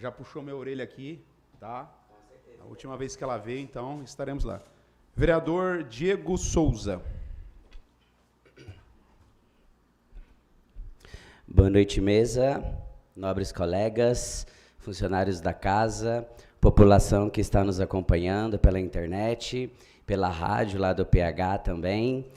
já puxou minha orelha aqui, tá? A última vez que ela veio, então estaremos lá. Vereador Diego Souza. Boa noite, mesa, nobres colegas, funcionários da casa, população que está nos acompanhando pela internet, pela rádio lá do PH também.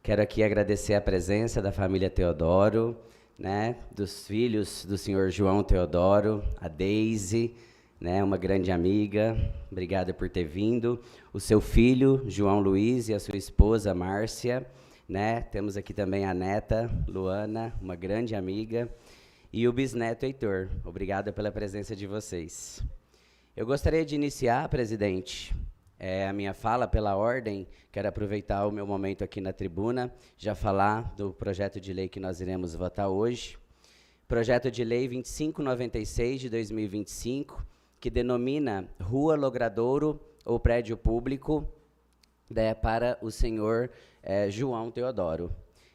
Quero aqui agradecer a presença da família Teodoro, né, dos filhos do senhor João Teodoro, a Deise, né, uma grande amiga, obrigada por ter vindo, o seu filho, João Luiz, e a sua esposa, Márcia, né, temos aqui também a neta, Luana, uma grande amiga, e o bisneto Heitor. Obrigado pela presença de vocês. Eu gostaria de iniciar, presidente, a minha fala pela ordem. Quero aproveitar o meu momento aqui na tribuna, já falar do projeto de lei que nós iremos votar hoje. Projeto de lei 2596 de 2025, que denomina Rua Logradouro ou prédio público, né, para o senhor João Teodoro.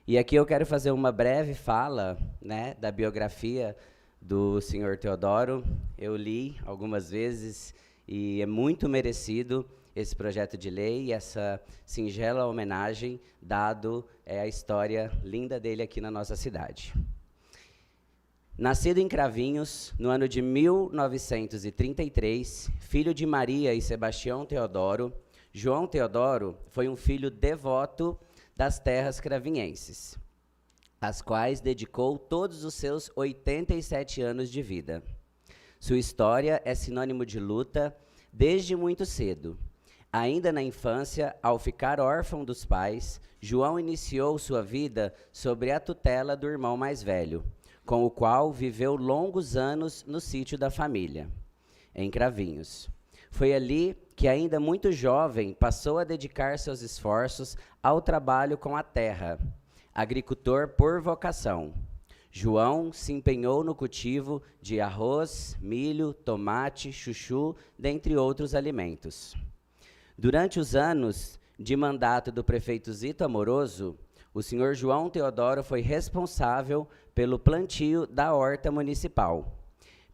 E aqui eu quero fazer uma breve fala, né, da biografia do senhor Teodoro. Eu li algumas vezes e é muito merecido esse projeto de lei e essa singela homenagem, dado a história linda dele aqui na nossa cidade. Nascido em Cravinhos, no ano de 1933, filho de Maria e Sebastião Teodoro, João Teodoro foi um filho devoto das terras cravinhenses, às quais dedicou todos os seus 87 anos de vida. Sua história é sinônimo de luta desde muito cedo. Ainda na infância, ao ficar órfão dos pais, João iniciou sua vida sob a tutela do irmão mais velho, com o qual viveu longos anos no sítio da família, em Cravinhos. Foi ali que, ainda muito jovem, passou a dedicar seus esforços ao trabalho com a terra, agricultor por vocação. João se empenhou no cultivo de arroz, milho, tomate, chuchu, dentre outros alimentos. Durante os anos de mandato do prefeito Zito Amoroso, o senhor João Teodoro foi responsável pelo plantio da horta municipal,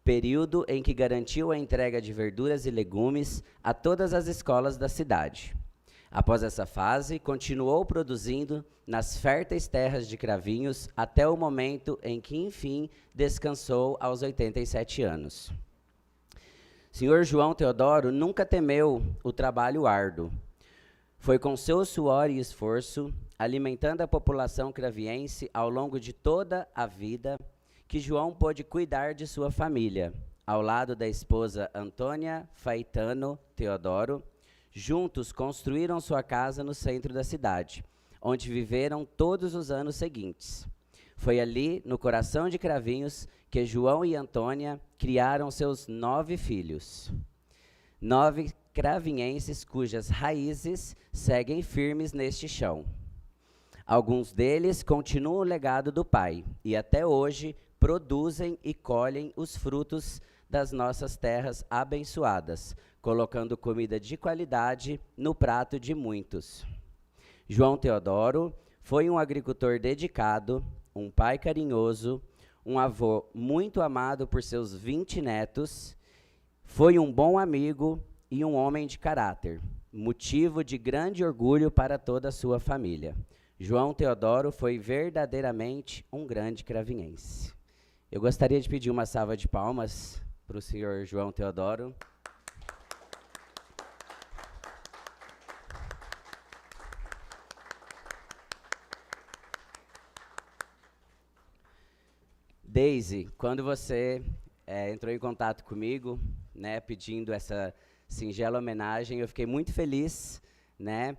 período em que garantiu a entrega de verduras e legumes a todas as escolas da cidade. Após essa fase, continuou produzindo nas férteis terras de Cravinhos até o momento em que, enfim, descansou aos 87 anos. Senhor João Teodoro nunca temeu o trabalho árduo. Foi com seu suor e esforço, alimentando a população craviense ao longo de toda a vida, que João pôde cuidar de sua família, ao lado da esposa Antônia Faetano Teodoro. Juntos construíram sua casa no centro da cidade, onde viveram todos os anos seguintes. Foi ali, no coração de Cravinhos, que João e Antônia criaram seus 9 filhos. 9 cravinhenses cujas raízes seguem firmes neste chão. Alguns deles continuam o legado do pai e até hoje produzem e colhem os frutos das nossas terras abençoadas, colocando comida de qualidade no prato de muitos. João Teodoro foi um agricultor dedicado, um pai carinhoso, um avô muito amado por seus 20 netos, foi um bom amigo e um homem de caráter, motivo de grande orgulho para toda a sua família. João Teodoro foi verdadeiramente um grande cravinhense. Eu gostaria de pedir uma salva de palmas para o senhor João Teodoro. Deise, quando você entrou em contato comigo, né, pedindo essa singela homenagem, eu fiquei muito feliz, né,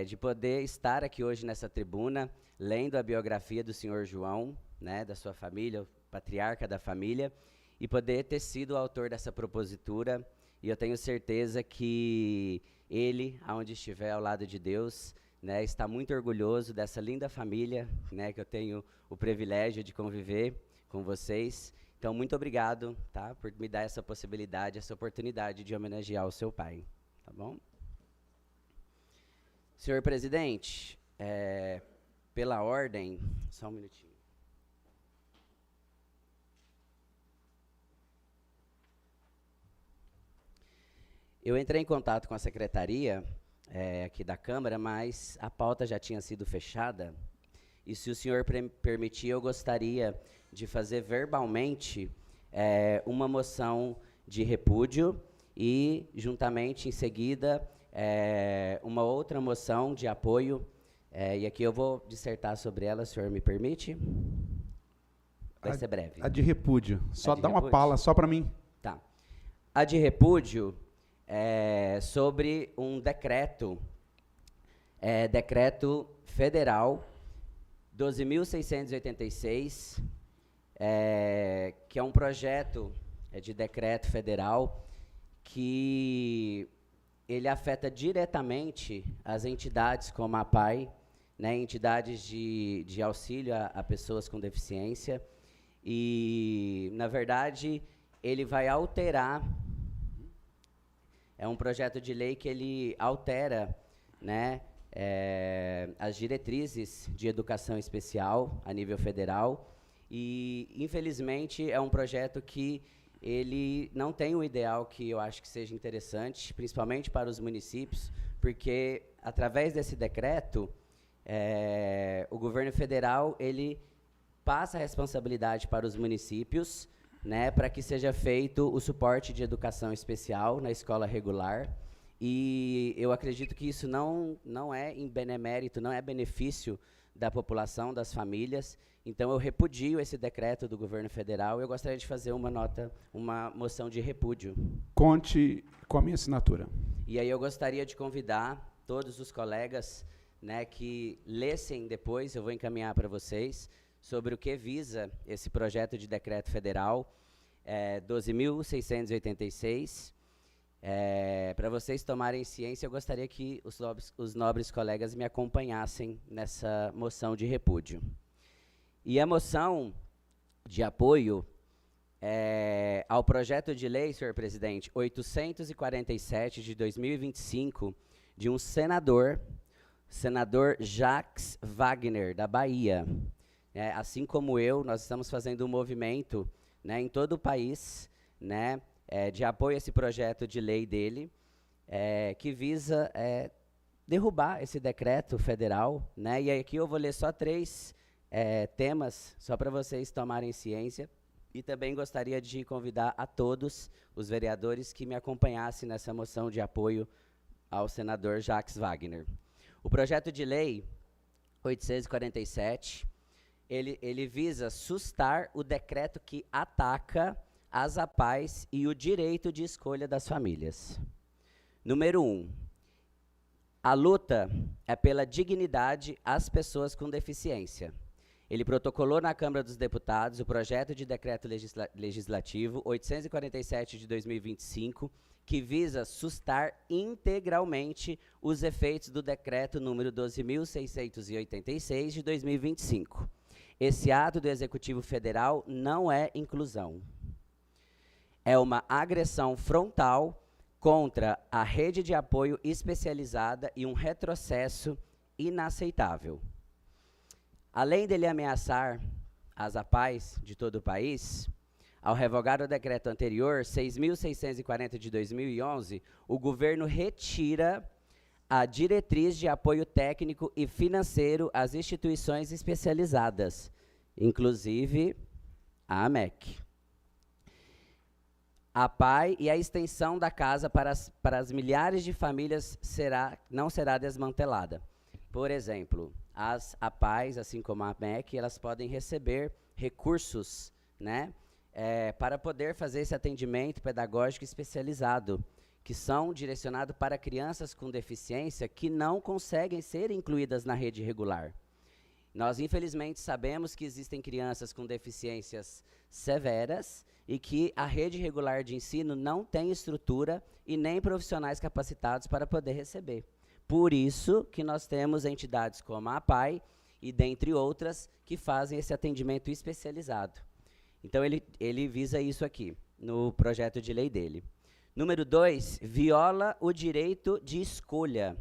de poder estar aqui hoje nessa tribuna, lendo a biografia do senhor João, né, da sua família, o patriarca da família, e poder ter sido o autor dessa propositura. E eu tenho certeza que ele, aonde estiver ao lado de Deus, né, está muito orgulhoso dessa linda família, né, que eu tenho o privilégio de conviver com vocês. Então, muito obrigado, tá, por me dar essa possibilidade, essa oportunidade de homenagear o seu pai, tá bom? Senhor presidente, pela ordem, só um minutinho. Eu entrei em contato com a secretaria aqui da Câmara, mas a pauta já tinha sido fechada. E se o senhor permitir, eu gostaria de fazer verbalmente uma moção de repúdio e, juntamente, em seguida, uma outra moção de apoio. E aqui eu vou dissertar sobre ela, se o senhor me permite. Vai ser breve. A de repúdio. Só de dá uma repúdio? pala, só para mim. Tá. A de repúdio é sobre um decreto, decreto federal 12.686, que é um projeto de decreto federal que ele afeta diretamente as entidades como a APAE, né, entidades de auxílio a pessoas com deficiência, e, na verdade, ele vai alterar, é um projeto de lei que ele altera, né, as diretrizes de educação especial a nível federal, e, infelizmente, é um projeto que ele não tem o ideal que eu acho que seja interessante, principalmente para os municípios, porque, através desse decreto, o governo federal, ele passa a responsabilidade para os municípios, né, para que seja feito o suporte de educação especial na escola regular, e eu acredito que isso não é em benemérito, não é benefício da população, das famílias. Então, eu repudio esse decreto do governo federal e eu gostaria de fazer uma moção de repúdio. Conte com a minha assinatura. E aí eu gostaria de convidar todos os colegas, né, que lessem depois, eu vou encaminhar para vocês, sobre o que visa esse projeto de decreto federal 12.686. Para vocês tomarem ciência, eu gostaria que os nobres colegas me acompanhassem nessa moção de repúdio. E a moção de apoio ao projeto de lei, senhor presidente, 847 de 2025, de um senador Jacques Wagner, da Bahia. Assim como eu, nós estamos fazendo um movimento, né, em todo o país, né, de apoio a esse projeto de lei dele, que visa derrubar esse decreto federal, né, e aqui eu vou ler só 3 temas, só para vocês tomarem ciência, e também gostaria de convidar a todos os vereadores que me acompanhassem nessa moção de apoio ao senador Jacques Wagner. O projeto de lei 847, ele visa sustar o decreto que ataca as APAES e o direito de escolha das famílias. Número 1, a luta é pela dignidade às pessoas com deficiência. Ele protocolou na Câmara dos Deputados o projeto de decreto legislativo 847 de 2025, que visa sustar integralmente os efeitos do decreto número 12.686 de 2025. Esse ato do Executivo Federal não é inclusão. É uma agressão frontal contra a rede de apoio especializada e um retrocesso inaceitável. Além dele ameaçar as APAES de todo o país, ao revogar o decreto anterior, 6.640 de 2011, o governo retira a diretriz de apoio técnico e financeiro às instituições especializadas, inclusive a AMEC. A APAE e a extensão da casa para as milhares de famílias não será desmantelada. Por exemplo, as APAES, assim como a AMEC, elas podem receber recursos, né, para poder fazer esse atendimento pedagógico especializado, que são direcionados para crianças com deficiência que não conseguem ser incluídas na rede regular. Nós, infelizmente, sabemos que existem crianças com deficiências severas e que a rede regular de ensino não tem estrutura e nem profissionais capacitados para poder receber. Por isso que nós temos entidades como a APAE e, dentre outras, que fazem esse atendimento especializado. Então, ele visa isso aqui, no projeto de lei dele. Número 2, viola o direito de escolha.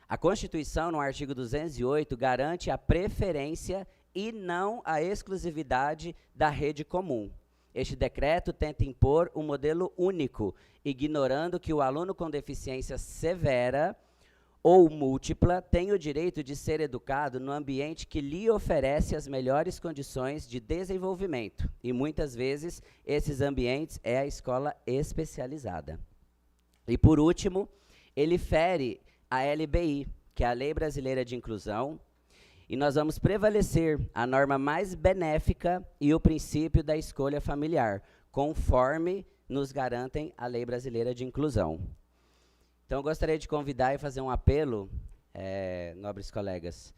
A Constituição, no artigo 208, garante a preferência e não a exclusividade da rede comum. este decreto tenta impor um modelo único, ignorando que o aluno com deficiência severa ou múltipla tem o direito de ser educado no ambiente que lhe oferece as melhores condições de desenvolvimento. E muitas vezes esses ambientes é a escola especializada. E por último, ele fere a LBI, que é a Lei Brasileira de Inclusão, e nós vamos prevalecer a norma mais benéfica e o princípio da escolha familiar, conforme nos garantem a Lei Brasileira de Inclusão. Então, eu gostaria de convidar e fazer um apelo, nobres colegas.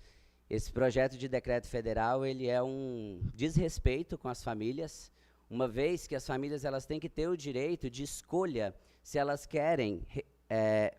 Esse projeto de decreto federal, ele é um desrespeito com as famílias, uma vez que as famílias elas têm que ter o direito de escolha se elas querem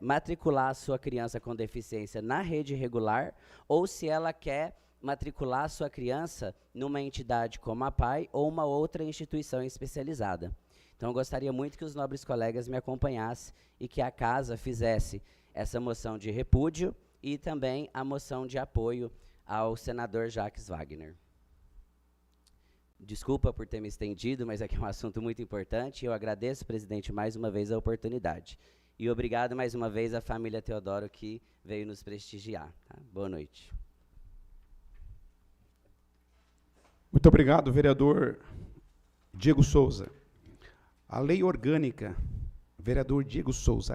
matricular a sua criança com deficiência na rede regular ou se ela quer matricular a sua criança numa entidade como a PAI ou uma outra instituição especializada. Então, eu gostaria muito que os nobres colegas me acompanhassem e que a casa fizesse essa moção de repúdio e também a moção de apoio ao senador Jacques Wagner. Desculpa por ter me estendido, mas aqui é um assunto muito importante e eu agradeço, presidente, mais uma vez a oportunidade. E obrigado mais uma vez à família Teodoro que veio nos prestigiar. Tá? Boa noite. Muito obrigado, vereador Diego Souza. A lei orgânica, vereador Diego Souza.